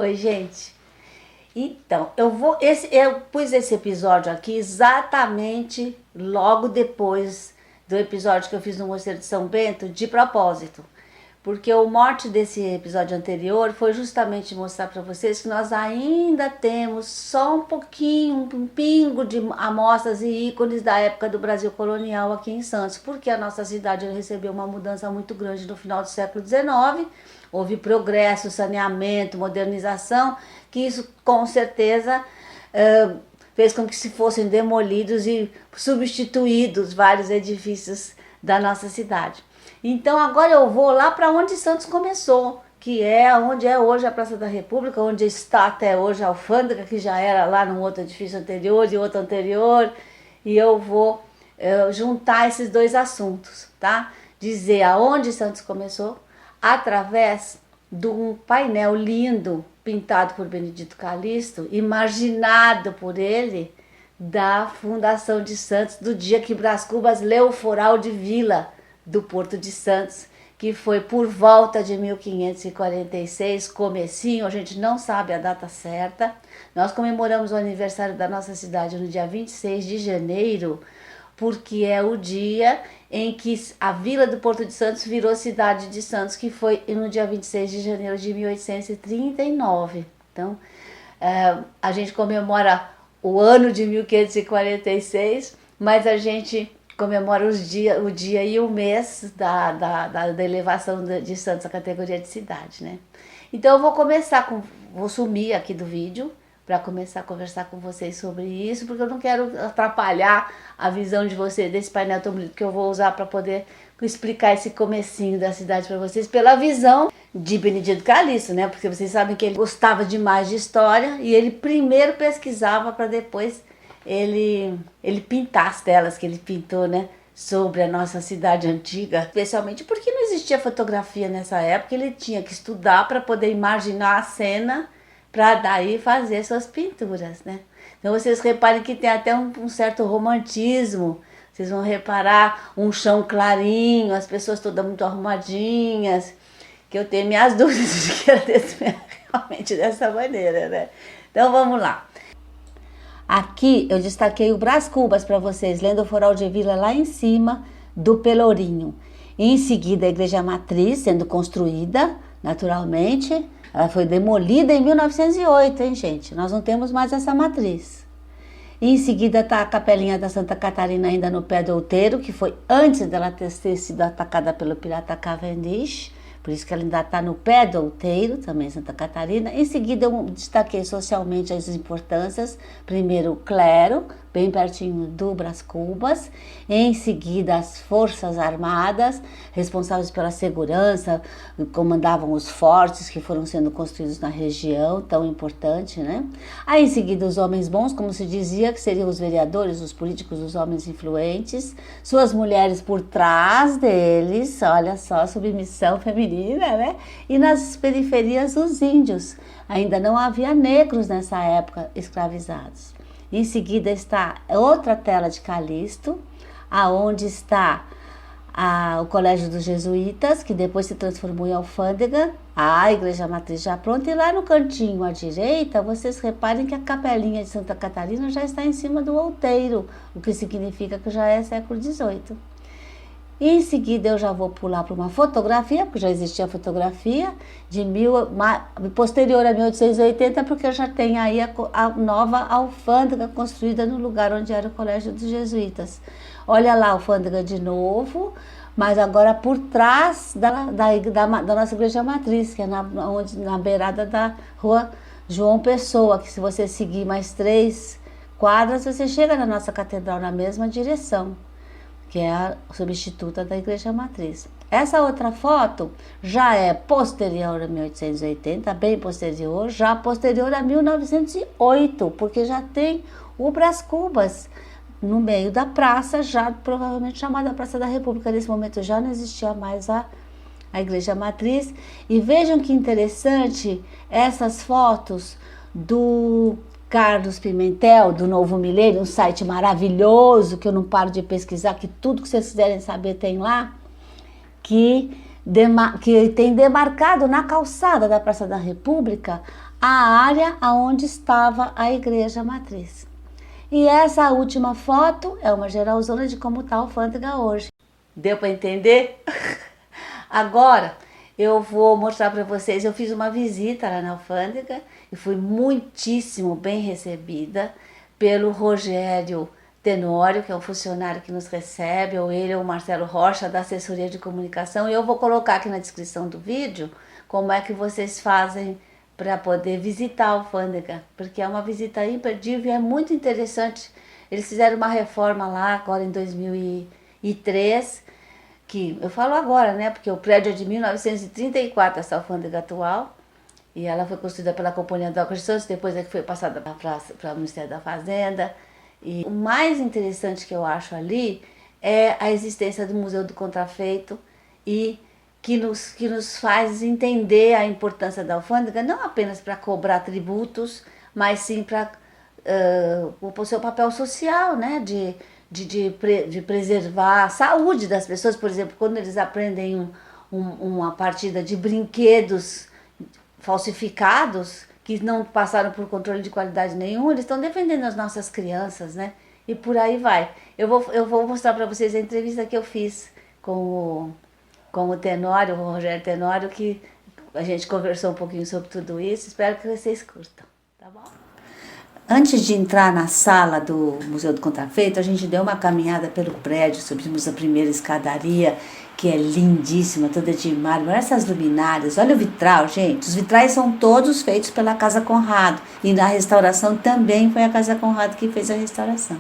Oi, gente. Então, eu pus esse episódio aqui exatamente logo depois do episódio que eu fiz no Mosteiro de São Bento, de propósito. Porque o mote desse episódio anterior foi justamente mostrar para vocês que nós ainda temos só um pouquinho, um pingo de amostras e ícones da época do Brasil colonial aqui em Santos, porque a nossa cidade recebeu uma mudança muito grande no final do século XIX. Houve progresso, saneamento, modernização, que isso com certeza fez com que se fossem demolidos e substituídos vários edifícios da nossa cidade. Então agora eu vou lá para onde Santos começou, que é onde é hoje a Praça da República, onde está até hoje a alfândega, que já era lá num outro edifício anterior e outro anterior, e eu vou juntar esses dois assuntos, tá? Dizer aonde Santos começou, através de um painel lindo, pintado por Benedito Calixto, imaginado por ele, da fundação de Santos, do dia que Brás Cubas leu o Foral de Vila do Porto de Santos, que foi por volta de 1546, comecinho, a gente não sabe a data certa. Nós comemoramos o aniversário da nossa cidade no dia 26 de janeiro, porque é o dia em que a Vila do Porto de Santos virou cidade de Santos, que foi no dia 26 de janeiro de 1839. Então, a gente comemora o ano de 1546, mas a gente comemora o dia e o mês da elevação de Santos à categoria de cidade, né? Então eu vou sumir aqui do vídeo para começar a conversar com vocês sobre isso, porque eu não quero atrapalhar a visão de vocês desse painel tão bonito que eu vou usar para poder explicar esse comecinho da cidade para vocês pela visão de Benedito Calixto, né? Porque vocês sabem que ele gostava demais de história e ele primeiro pesquisava para depois ele pintar as telas que ele pintou, né, sobre a nossa cidade antiga, especialmente porque não existia fotografia nessa época, ele tinha que estudar para poder imaginar a cena, para daí fazer suas pinturas, né. Então vocês reparem que tem até um certo romantismo, vocês vão reparar um chão clarinho, as pessoas todas muito arrumadinhas, que eu tenho minhas dúvidas de que era realmente dessa maneira, né. Então vamos lá. Aqui eu destaquei o Brás Cubas para vocês, lendo o Foral de Vila lá em cima do Pelourinho. Em seguida a Igreja Matriz sendo construída, naturalmente. Ela foi demolida em 1908, hein, gente? Nós não temos mais essa matriz. Em seguida está a Capelinha da Santa Catarina ainda no pé do outeiro, que foi antes dela ter sido atacada pelo pirata Cavendish. Por isso que ela ainda está no pé do outeiro, também Santa Catarina. Em seguida, eu destaquei socialmente as importâncias. Primeiro, o clero, bem pertinho do Brás Cubas. Em seguida, as Forças Armadas, responsáveis pela segurança, comandavam os fortes que foram sendo construídos na região, tão importante, né? Aí, em seguida, os homens bons, como se dizia, que seriam os vereadores, os políticos, os homens influentes. Suas mulheres por trás deles, olha só, submissão feminina, né? E nas periferias, os índios. Ainda não havia negros nessa época escravizados. Em seguida está outra tela de Calixto, aonde está o Colégio dos Jesuítas, que depois se transformou em alfândega, a Igreja Matriz já pronta, e lá no cantinho à direita, vocês reparem que a Capelinha de Santa Catarina já está em cima do outeiro, o que significa que já é século XVIII. E em seguida eu já vou pular para uma fotografia, porque já existia fotografia, posterior a 1880, porque já tem aí a nova alfândega construída no lugar onde era o Colégio dos Jesuítas. Olha lá a alfândega de novo, mas agora por trás da nossa Igreja Matriz, que é na beirada da rua João Pessoa, que se você seguir mais 3 quadras, você chega na nossa catedral na mesma direção, que é a substituta da Igreja Matriz. Essa outra foto já é posterior a 1880, bem posterior, já posterior a 1908, porque já tem o Brás Cubas no meio da praça, já provavelmente chamada Praça da República. Nesse momento já não existia mais a Igreja Matriz. E vejam que interessante essas fotos do Carlos Pimentel, do Novo Milênio, um site maravilhoso que eu não paro de pesquisar, que tudo que vocês quiserem saber tem lá, que tem demarcado na calçada da Praça da República a área onde estava a igreja matriz. E essa última foto é uma geralzona de como está a alfândega hoje. Deu para entender? Agora eu vou mostrar para vocês, eu fiz uma visita lá na alfândega e fui muitíssimo bem recebida pelo Rogério Tenório, que é um funcionário que nos recebe, ou ele ou o Marcelo Rocha, da assessoria de comunicação, e eu vou colocar aqui na descrição do vídeo como é que vocês fazem para poder visitar a alfândega, porque é uma visita imperdível e é muito interessante. Eles fizeram uma reforma lá agora em 2003, que eu falo agora, né, porque o prédio é de 1934, essa alfândega atual, e ela foi construída pela Companhia de Docas de Santos, depois é que foi passada para o Ministério da Fazenda. E o mais interessante que eu acho ali é a existência do Museu do Contrafeito e que nos faz entender a importância da alfândega, não apenas para cobrar tributos, mas sim para o seu papel social, né? De preservar a saúde das pessoas. Por exemplo, quando eles aprendem uma partida de brinquedos falsificados, que não passaram por controle de qualidade nenhum, eles estão defendendo as nossas crianças, né? E por aí vai. Eu vou mostrar para vocês a entrevista que eu fiz com o Tenório, o Rogério Tenório, que a gente conversou um pouquinho sobre tudo isso. Espero que vocês curtam, tá bom? Antes de entrar na sala do Museu do Contrafeito, a gente deu uma caminhada pelo prédio, subimos a primeira escadaria, que é lindíssima, toda de mármore. Olha essas luminárias, olha o vitral, gente. Os vitrais são todos feitos pela Casa Conrado. E na restauração também foi a Casa Conrado que fez a restauração.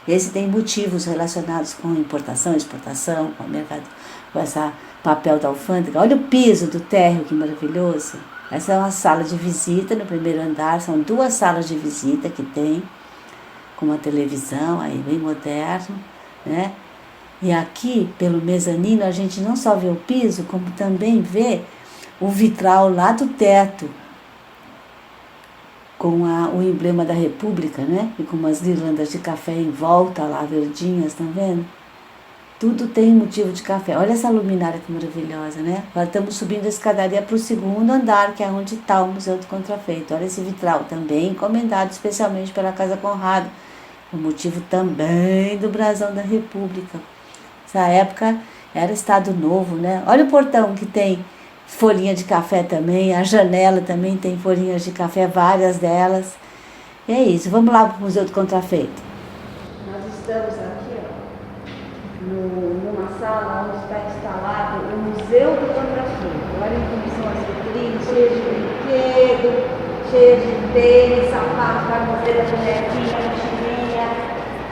Esse tem motivos relacionados com importação, exportação, com o mercado, com esse papel da alfândega. Olha o piso do térreo, que maravilhoso. Essa é uma sala de visita no primeiro andar. São 2 salas de visita que tem, com uma televisão aí bem moderno, né? E aqui, pelo mezanino, a gente não só vê o piso, como também vê o vitral lá do teto, com o emblema da República, né? E com umas guirlandas de café em volta lá, verdinhas, tá vendo? Tudo tem motivo de café. Olha essa luminária que maravilhosa, né? Agora estamos subindo a escadaria para o 2º andar, que é onde está o Museu do Contrafeito. Olha esse vitral, também encomendado especialmente pela Casa Conrado. O motivo também do brasão da República. Essa época era Estado Novo, né? Olha o portão que tem folhinha de café também, a janela também tem folhinhas de café, várias delas. E é isso, vamos lá para o Museu do Contrafeito. Nós estamos aqui, ó, numa sala onde está instalado o Museu do Contrafeito. Olha como são as vitrines, cheias de brinquedo, cheias de tênis, sapatos, carmozeira, bonequinha, mochilinha,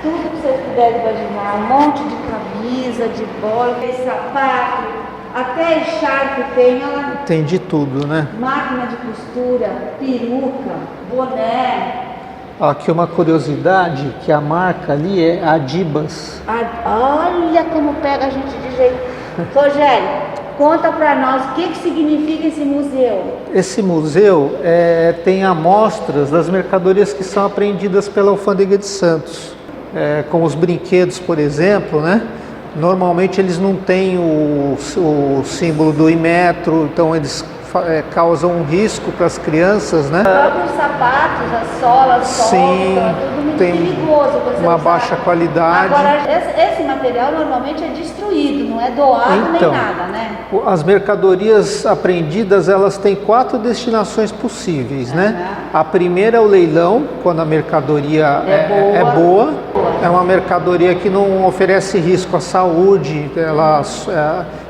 tudo que vocês puderem imaginar, um monte de camisa, de bola, sapato, até echarpe tem, olha. Tem de tudo, né? Máquina de costura, peruca, boné. Aqui uma curiosidade, que a marca ali é Adibas. Olha como pega a gente de jeito. Rogério, conta para nós o que significa esse museu. Esse museu tem amostras das mercadorias que são apreendidas pela Alfândega de Santos. Com os brinquedos, por exemplo, né? Normalmente eles não têm o símbolo do Inmetro, então eles causam um risco para as crianças, né? Os sapatos, as solas, sim, tudo muito tem perigoso. uma baixa qualidade. Agora, esse material normalmente é destruído, não é doado então, nem nada, né? As mercadorias apreendidas, elas têm 4 destinações possíveis, né? A primeira é o leilão, quando a mercadoria é boa. É uma mercadoria que não oferece risco à saúde.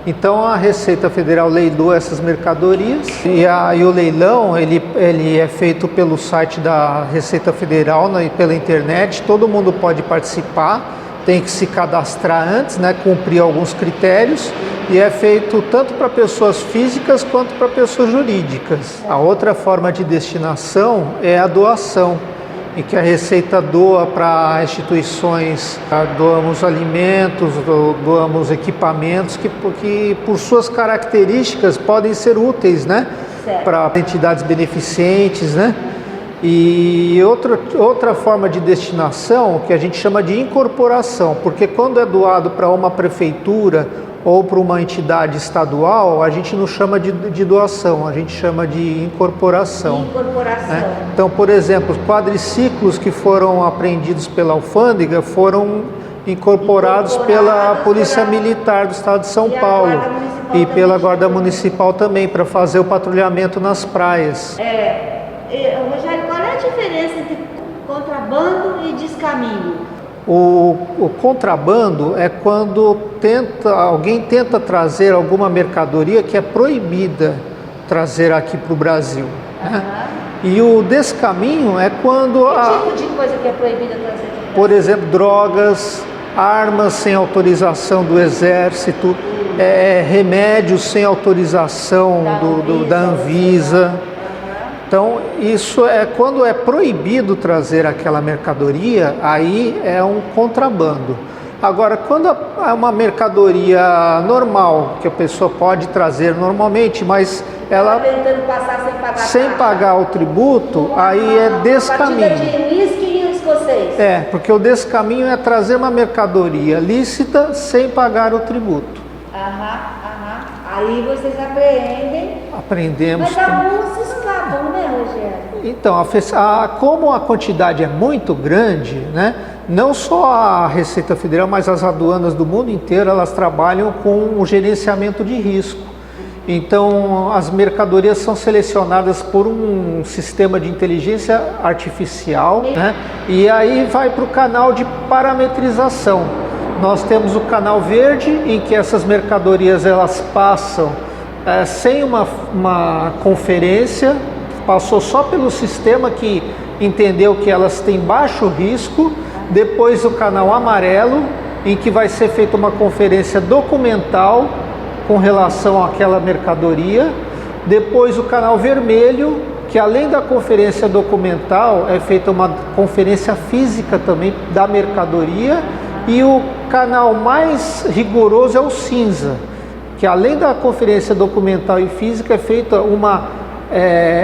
Então a Receita Federal leiloa essas mercadorias e o leilão ele é feito pelo site da Receita Federal, pela internet. Todo mundo pode participar, tem que se cadastrar antes, né, cumprir alguns critérios, e é feito tanto para pessoas físicas quanto para pessoas jurídicas. A outra forma de destinação é a doação, em que a Receita doa para instituições, doamos alimentos, doamos equipamentos que por suas características podem ser úteis, né, para entidades beneficentes, né? E outra forma de destinação que a gente chama de incorporação, porque quando é doado para uma prefeitura ou para uma entidade estadual, a gente não chama de doação, a gente chama de incorporação. Né? Então, por exemplo, os quadriciclos que foram apreendidos pela alfândega foram incorporados pela Polícia Militar do Estado de São Paulo e pela Guarda Municipal também, para fazer o patrulhamento nas praias. Rogério, qual é a diferença entre contrabando e descaminho? O contrabando é quando alguém tenta trazer alguma mercadoria que é proibida trazer aqui para o Brasil. Né? E o descaminho é quando... Que tipo de coisa que é proibida trazer? Por exemplo, drogas, armas sem autorização do Exército, remédios sem autorização da Anvisa. Então, isso é quando é proibido trazer aquela mercadoria, aí é um contrabando. Agora, quando é uma mercadoria normal, que a pessoa pode trazer normalmente, mas ela tentando passar sem pagar o tributo, aí é descaminho. De uísque e escocês. Porque o descaminho é trazer uma mercadoria lícita sem pagar o tributo. Aí vocês apreendem. Aprendemos. Mas alguns se escapam, né, Rogério? Então, como a quantidade é muito grande, né? Não só a Receita Federal, mas as aduanas do mundo inteiro, elas trabalham com o gerenciamento de risco. Então, as mercadorias são selecionadas por um sistema de inteligência artificial, né? E aí vai para o canal de parametrização. Nós temos o canal verde, em que essas mercadorias elas passam sem uma conferência, passou só pelo sistema que entendeu que elas têm baixo risco. Depois o canal amarelo, em que vai ser feita uma conferência documental com relação àquela mercadoria. Depois o canal vermelho, que além da conferência documental é feita uma conferência física também da mercadoria. E o canal mais rigoroso é o cinza, que além da conferência documental e física é feita uma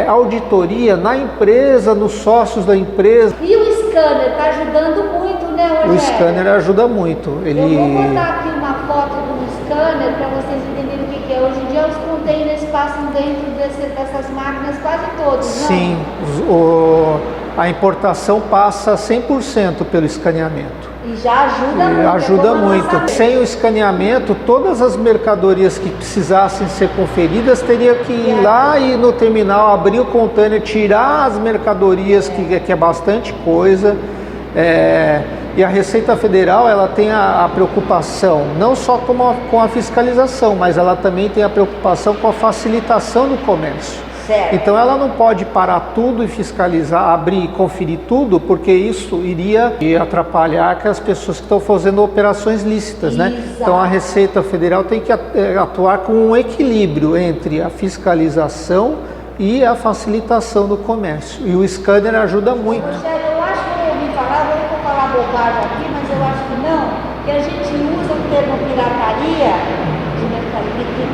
auditoria na empresa, nos sócios da empresa. E o scanner está ajudando muito, né, Rogério? O scanner ajuda muito. Eu vou botar aqui uma foto do scanner para vocês entenderem o que é. Hoje em dia os containers passam dentro dessas máquinas quase todos, não? Sim, a importação passa 100% pelo escaneamento. E já ajuda muito. Ajuda muito. Sem o escaneamento, todas as mercadorias que precisassem ser conferidas teriam que ir lá e no terminal abrir o container, tirar as mercadorias, que é bastante coisa. E a Receita Federal ela tem a preocupação não só com a fiscalização, mas ela também tem a preocupação com a facilitação do comércio. Certo. Então ela não pode parar tudo e fiscalizar, abrir e conferir tudo, porque isso iria atrapalhar aquelas pessoas que estão fazendo operações lícitas, né? Então a Receita Federal tem que atuar com um equilíbrio entre a fiscalização e a facilitação do comércio. E o scanner ajuda muito. Rogério, eu acho que eu ouvi falar, vou falar bobagem aqui, mas eu acho que não, que a gente usa o termo pirataria,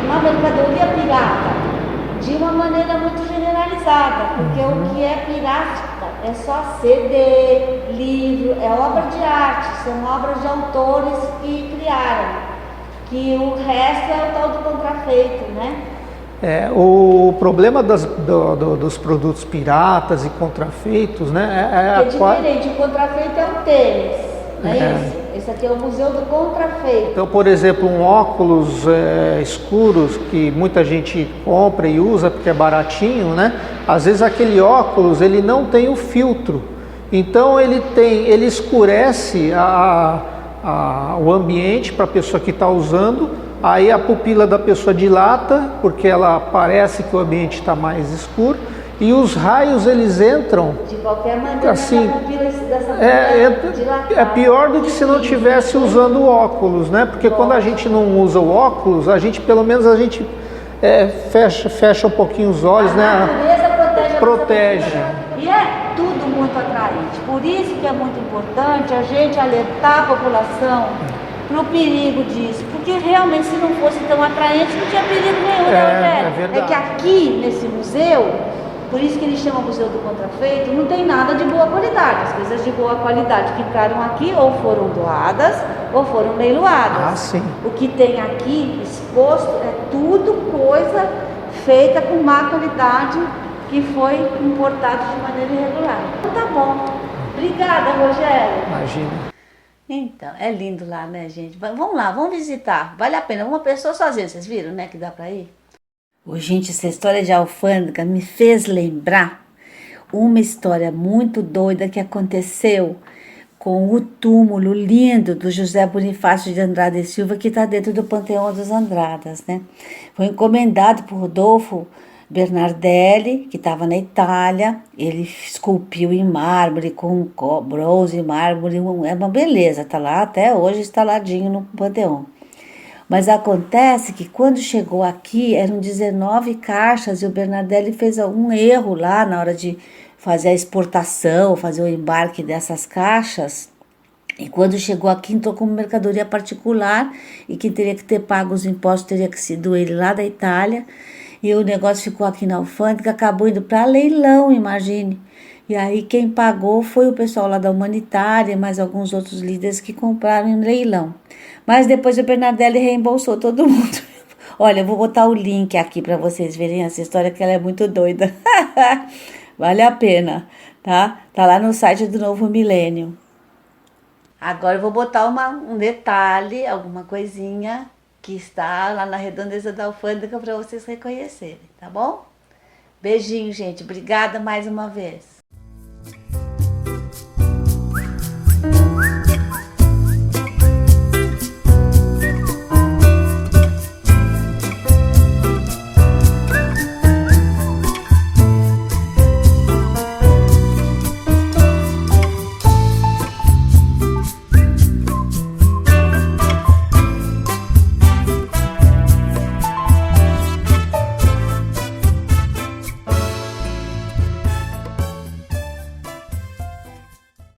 uma mercadoria pirata, de uma maneira muito generalizada, porque o que é pirata é só CD, livro, é obra de arte, são obras de autores que criaram, que o resto é o tal do contrafeito, né? O problema dos produtos piratas e contrafeitos, né? É diferente, o contrafeito é um tênis, não é isso? Esse aqui é o Museu do Contrafeito. Então, por exemplo, um óculos escuros que muita gente compra e usa porque é baratinho, né? Às vezes aquele óculos ele não tem o filtro, então ele escurece o ambiente para a pessoa que está usando. Aí a pupila da pessoa dilata porque ela parece que o ambiente está mais escuro. E os raios eles entram de qualquer maneira assim, é pior do que se não tivesse usando o óculos, né? Porque quando a gente não usa o óculos, pelo menos a gente fecha um pouquinho os olhos, né? A natureza protege. E é tudo muito atraente. Por isso que é muito importante a gente alertar a população para o perigo disso, porque realmente se não fosse tão atraente não tinha perigo nenhum, né, Rogério? É verdade. É que aqui nesse museu Por isso que ele chama Museu do Contrafeito, não tem nada de boa qualidade. As coisas de boa qualidade que ficaram aqui ou foram doadas ou foram leiloadas. Ah, sim. O que tem aqui exposto é tudo coisa feita com má qualidade, que foi importado de maneira irregular. Então tá bom. Obrigada, Rogério. Imagina. Então, é lindo lá, né, gente? Vamos lá, vamos visitar. Vale a pena. Uma pessoa sozinha, vocês viram, né, que dá pra ir? Ô, gente, essa história de alfândega me fez lembrar uma história muito doida que aconteceu com o túmulo lindo do José Bonifácio de Andrade e Silva, que está dentro do Panteão dos Andradas, né? Foi encomendado por Rodolfo Bernardelli, que estava na Itália. Ele esculpiu em mármore, com bronze e mármore, é uma beleza, tá lá até hoje instaladinho no Panteão. Mas acontece que quando chegou aqui eram 19 caixas e o Bernardelli fez algum erro lá na hora de fazer a exportação, fazer o embarque dessas caixas. E quando chegou aqui entrou como mercadoria particular e quem teria que ter pago os impostos teria que sido ele lá da Itália. E o negócio ficou aqui na alfândega, acabou indo para leilão, imagine. E aí quem pagou foi o pessoal lá da Humanitária, mais alguns outros líderes que compraram em leilão. Mas depois o Bernardelli reembolsou todo mundo. Olha, eu vou botar o link aqui para vocês verem essa história, que ela é muito doida. Vale a pena, tá? Tá lá no site do Novo Milênio. Agora eu vou botar um detalhe, alguma coisinha que está lá na redondeza da alfândega para vocês reconhecerem, tá bom? Beijinho, gente. Obrigada mais uma vez.